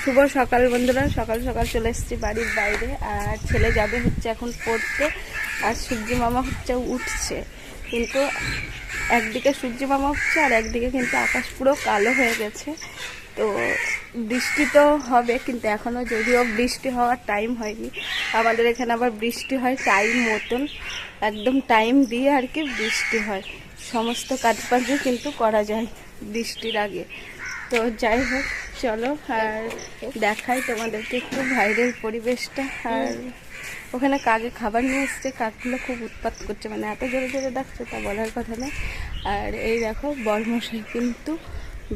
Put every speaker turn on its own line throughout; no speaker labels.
শুভ সকাল বন্ধুরা, সকাল সকাল চলে এসেছি বাড়ির বাইরে। আর ছেলে যাবে হচ্ছে এখন পড়তে, আর সূর্যি মামা হচ্ছে উঠছে। কিন্তু একদিকে সূর্যি মামা উঠছে আর একদিকে কিন্তু আকাশ পুরো কালো হয়ে গেছে। তো বৃষ্টি তো হবে, কিন্তু এখনও যদিও বৃষ্টি হওয়ার টাইম হয়নি। আমাদের এখানে আবার বৃষ্টি হয় টাইম মতন, একদম টাইম দিয়ে আর কি বৃষ্টি হয়। সমস্ত কাজবাজও কিন্তু করা যায় বৃষ্টির আগে। তো যাই হোক, চলো আর দেখাই তোমাদেরকে একটু বাইরের পরিবেশটা। আর ওখানে কাকে খাবার নিয়ে এসছে, কাকগুলো খুব উৎপাত করছে, মানে এত জোরে জোরে ডাকছে তা বলার কথা না। আর এই দেখো বরমশাই কিন্তু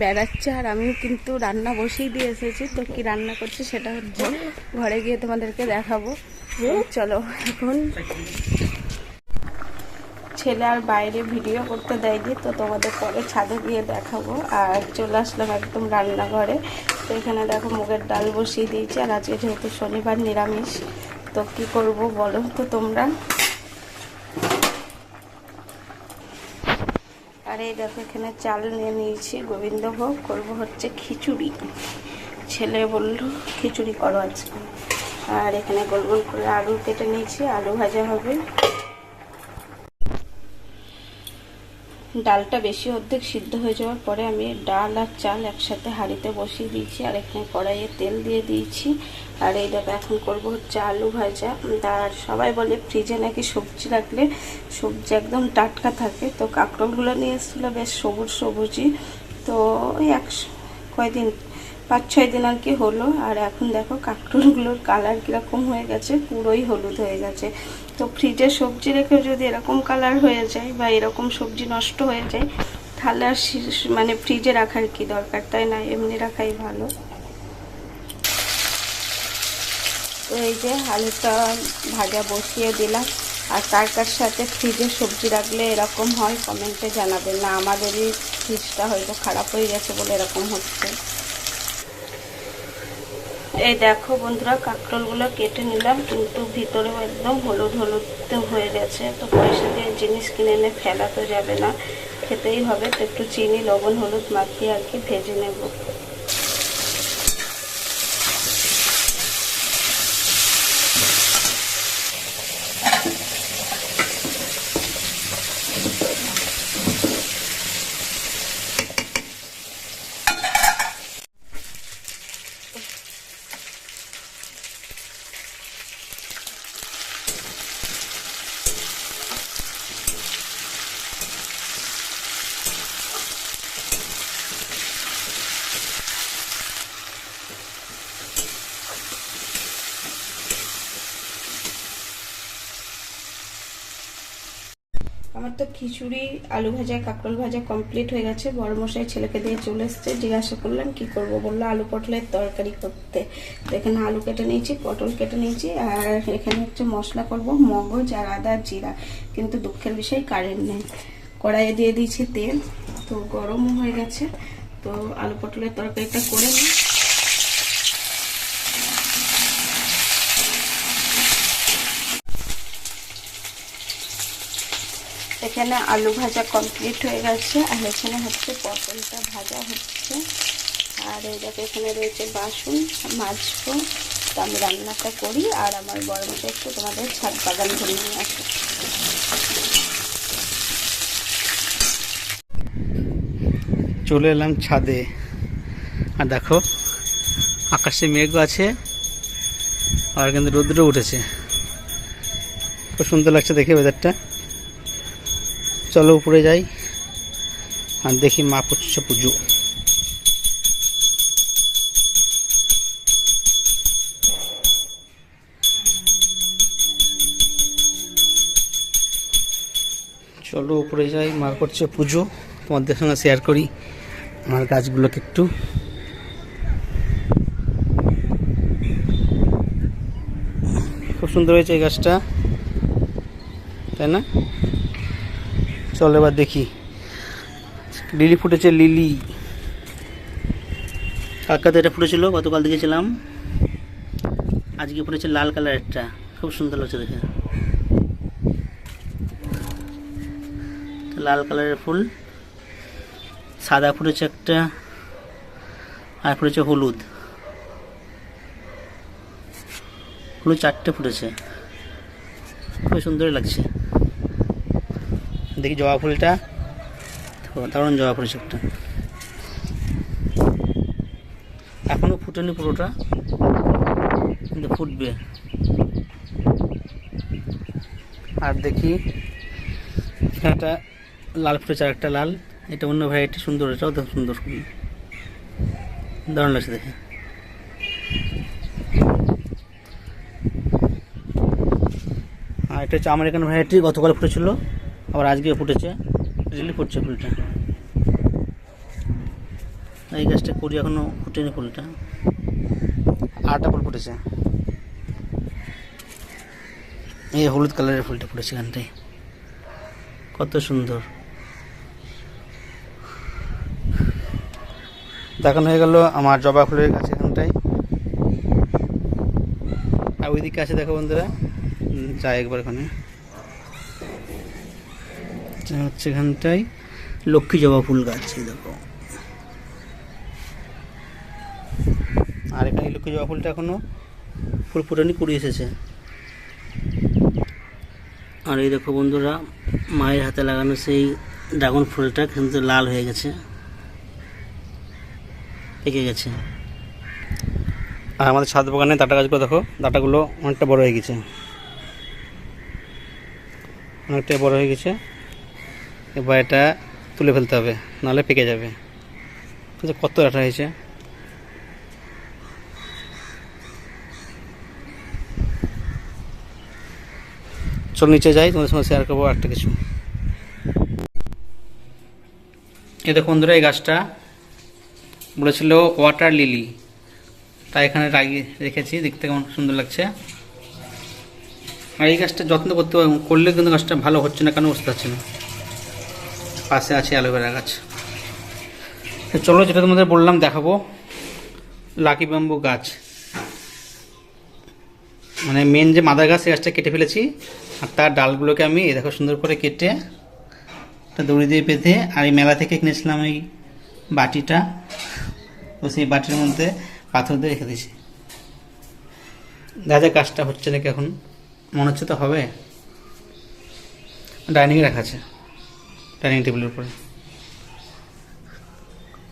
বেড়াচ্ছে, আর আমিও কিন্তু রান্না বসিয়ে দিয়ে এসেছি। তো কি রান্না করছি সেটা হচ্ছে ঘরে গিয়ে তোমাদেরকে দেখাবো। চলো, এখন ছেলে আর বাইরে ভিডিও করতে দেয়নি, তো তোমাদের পরে ছাদে গিয়ে দেখাবো। আর চলে আসলাম একদম রান্নাঘরে। তো এখানে দেখো মুগের ডাল বসিয়ে দিয়েছি, আর আজকে যেহেতু শনিবার নিরামিষ, তো কি করব বলো তো তোমরা। আর এই দেখো এখানে চাল নিয়ে নিয়েছি, গোবিন্দভোগ করবো হচ্ছে খিচুড়ি। ছেলে বললো খিচুড়ি করো আজকে। আর এখানে গোল গোল করে আলু কেটে নিয়েছি, আলু ভাজা হবে। ডালটা বেশি অর্ধেক সিদ্ধ হয়ে যাওয়ার পরে আমি ডাল আর চাল একসাথে হাঁড়িতে বসিয়ে দিয়েছি, আর এখানে কড়াইয়ে তেল দিয়ে দিয়েছি। আর এই দেখো এখন করবো হচ্ছে আলু ভাজা। আর সবাই বলে ফ্রিজে নাকি সবজি রাখলে সবজি একদম টাটকা থাকে। তো কাঁকরোলগুলো নিয়ে এসেছিলো বেশ সবুজ সবুজই। তো ওই কয়দিন 5-6 দিন আর কি হলো। আর এখন দেখো কাঁকরোলগুলোর কালার কীরকম হয়ে গেছে, পুরোই হলুদ হয়ে গেছে। তো ফ্রিজে সবজি রেখে যদি এরকম কালার হয়ে যায় বা এরকম সবজি নষ্ট হয়ে যায়, তাহলে আর মানে ফ্রিজে রাখার কি দরকার, তাই না? এমনি রাখাই ভালো। তো এই যে আলুটা ভাজা বসিয়ে দিলাম। আর কার কার সাথে ফ্রিজে সবজি রাখলে এরকম হয় কমেন্টে জানাবেন। না আমাদেরই ফ্রিজটা হয়তো খারাপ হয়ে গেছে বলে এরকম হচ্ছে। এই দেখো বন্ধুরা, কাঁকরোলগুলো কেটে নিলাম, কিন্তু ভিতরেও একদম হলুদ হলুদ হয়ে গেছে। তো পয়সা দিয়ে জিনিস কিনে এনে ফেলা তো যাবে না, খেতেই হবে। তো একটু চিনি লবণ হলুদ মাখিয়ে আর কি ভেজে নেব। আমার তো খিচুড়ি আলু ভাজা কাঁকরোল ভাজা কমপ্লিট হয়ে গেছে। বড়মশাই ছেলেকে দিয়ে চলে এসছে। জিজ্ঞাসা করলাম কি করব, বললো আলু পটলের তরকারি করতে। তো এখানে আলু কেটে নিয়েছি, পটল কেটে নিয়েছি, আর এখানে হচ্ছে মশলা করব মগজ আর আদা জিরা। কিন্তু দুঃখের বিষয় কারেন্ট নেই। কড়াইয়ে দিয়ে দিয়েছি তেল, তো গরমও হয়ে গেছে। তো আলু পটলের তরকারিটা করে নিই। এখানে আলু ভাজা কমপ্লিট হয়ে গেছে, আর এখানে হচ্ছে পটলটা ভাজা হচ্ছে। আর এই দেখো এখানে রয়েছে বাসন, মাজবো। তো আমি রান্নাটা করি, আর আমার বড় মশাই একটু তোমাদের ছাদ বাগান ঘুরিয়ে নিয়ে আসে।
চলে এলাম ছাদে, আর দেখো আকাশে মেঘ আছে, আর কিন্তু রোদ্র উঠেছে। খুব সুন্দর লাগছে দেখে ওয়েদারটা। চলো উপরে যাই আর দেখি মা করছে পুজো। চলো উপরে যাই, মা করছে পুজো। তোমাদের সঙ্গে শেয়ার করি আমার গাছগুলোকে একটু। খুব সুন্দর হয়েছে এই গাছটা, তাই না? চলো এবার দেখি। লিলি ফুটেছে, লিলি। কালকাতে এটা ফুটেছিল, গতকাল দেখেছিলাম। আজকে ফুটেছে লাল কালারেরটা, খুব সুন্দর লাগছে দেখে। লাল কালারের ফুল, সাদা ফুটেছে একটা, আর ফুটেছে হলুদ। হলুদ 4টে ফুটেছে, খুব সুন্দর লাগছে। দেখি জবা ফুলটা, দারুণ জবা ফুটেছে একটা, এখনো ফুটেনি পুরোটা, কিন্তু ফুটবে। আর দেখি এখানটা লাল ফুটেছে, আর একটা লাল, এটা অন্য ভ্যারাইটি, সুন্দর, এটাও তো সুন্দর, খুবই দারুণ লাগছে দেখে। আর এটা হচ্ছে আমেরিকান ভ্যারাইটি, গতকাল ফুটেছিল, আবার আজকে ফুটেছে, রিলি ফুটছে ফুলটা। এই গাছটা করি এখনো ফুটেনি ফুলটা, 8টা ফুল ফুটেছে। এই হলুদ কালারের ফুলটা ফুটেছে এখানটায়, কত সুন্দর। দেখানো হয়ে গেল আমার জবা ফুলের গাছ এখানটায়। আর ওইদিকে আছে দেখো বন্ধুরা, যাই একবার ওখানে, হচ্ছে এখানটায় লক্ষ্মী জবা ফুল গাছ, দেখো। আর এখানে লক্ষ্মী জবা ফুলটা এখনো ফুল ফুটানি কুড়ি এসেছে। আর এই দেখো বন্ধুরা, মায়ের হাতে লাগানো সেই ড্রাগন ফুলটা কিন্তু লাল হয়ে গেছে, পেকে গেছে। আর আমাদের ছাদ বাগানে ডাঁটা গাছগুলো দেখো, ডাঁটাগুলো অনেকটা বড় হয়ে গেছে, অনেকটাই বড় হয়ে গেছে। এবার এটা তুলে ফেলতে হবে, নাহলে পেকে যাবে। কত ডাঁটা হয়েছে, চল নিচে যাই, তোমাদের সঙ্গে শেয়ার করবো একটা কিছু। এই দেখো বন্ধুরা, এই গাছটা বলেছিল ওয়াটার লিলি, তাই এখানে লাগিয়ে রেখেছি, দেখতে কেমন সুন্দর লাগছে। আর এই গাছটা যত্ন করলে কিন্তু গাছটা ভালো হচ্ছে না, কেন বুঝতে পারছি না। পাশে আছে অ্যালোভেরা গাছ। চলো, যেটা তোমাদের বললাম দেখাবো, লাকি ব্যাম্বু গাছ, মানে মেন যে মাদার গাছ, সেই গাছটা কেটে ফেলেছি। আর তার ডালগুলোকে আমি এই দেখো সুন্দর করে কেটে একটা দড়ি দিয়ে বেঁধে, আর এই মেলা থেকে কিনেছিলাম এই বাটিটা, তো সেই বাটির মধ্যে পাথর দিয়ে রেখে দিয়েছি। দেখা যায় গাছটা হচ্ছে নাকি, এখন মনে হচ্ছে তো হবে। ডাইনিংয়ে রাখা আছে, ডাইনিং টেবিলের উপরে,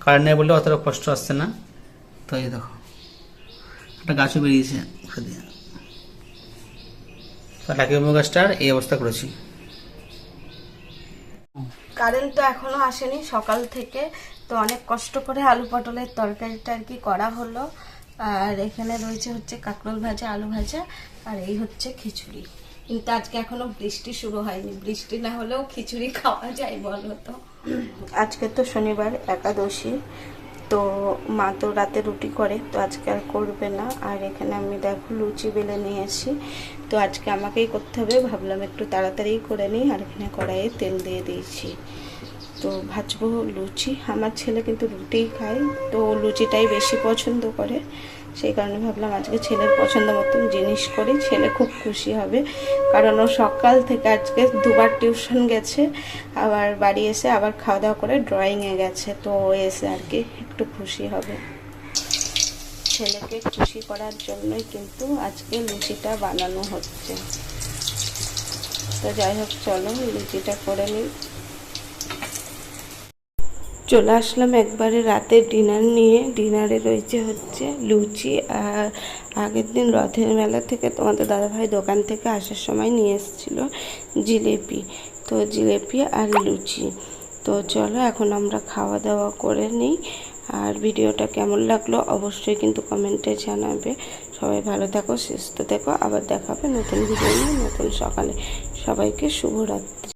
কারেন্ট নেই বলে অতটা কষ্ট আসছে না। তো এই দেখো একটা গাছও বেরিয়েছে উঠে দিয়ে। লাকি ব্যাম্বু গাছটার এই অবস্থা করেছি।
কারেন্ট তো এখনো আসেনি সকাল থেকে, তো অনেক কষ্ট করে আলু পটলের তরকারিটা আর কি করা হলো। আর এখানে রয়েছে হচ্ছে কাঁকরোল ভাজা, আলু ভাজা, আর এই হচ্ছে খিচুড়ি। কিন্তু আজকে এখনো বৃষ্টি শুরু হয়নি, বৃষ্টি না হলেও খিচুড়ি খাওয়া যায় বলো তো। আজকে তো শনিবার একাদশী, তো মা তো রাতে রুটি করে, তো আজকে আর করবে না। আর এখানে আমি দেখো লুচি বেলে নিয়েছি, তো আজকে আমাকেই করতে হবে, ভাবলাম একটু তাড়াতাড়ি করে নিই। আর এখানে কড়াইয়ে তেল দিয়ে দিয়েছি, তো ভাজবো লুচি। আমার ছেলে কিন্তু রুটিই খায়, তো লুচিটাই বেশি পছন্দ করে, সেই কারণে ভাবলাম আজকে ছেলের পছন্দ মতন জিনিস করি, ছেলে খুব খুশি হবে। কারণ ও সকাল থেকে আজকে 2বার টিউশন গেছে, আবার বাড়ি এসে আবার খাওয়া দাওয়া করে ড্রয়িংয়ে গেছে, তো ও এসে আর কি একটু খুশি হবে। ছেলেকে খুশি করার জন্যই কিন্তু আজকে লুচিটা বানানো হচ্ছে। তো যাই হোক, চলো লুচিটা করে নিই। চলে আসলাম একবারে রাতে ডিনার নিয়ে। ডিনারে রয়েছে হচ্ছে লুচি, আর আগের দিন রথের মেলা থেকে তোমাদের দাদাভাই দোকান থেকে আসার সময় নিয়ে এসেছিল জিলেপি, তো জিলেপি আর লুচি। তো চলো এখন আমরা খাওয়া দাওয়া করে নিই। আর ভিডিওটা কেমন লাগলো অবশ্যই কিন্তু কমেন্টে জানাবে। সবাই ভালো থাকো, সুস্থ থেকো, আবার দেখা হবে নতুন ভিডিও নিয়ে নতুন সকালে। সবাইকে শুভরাত্রি।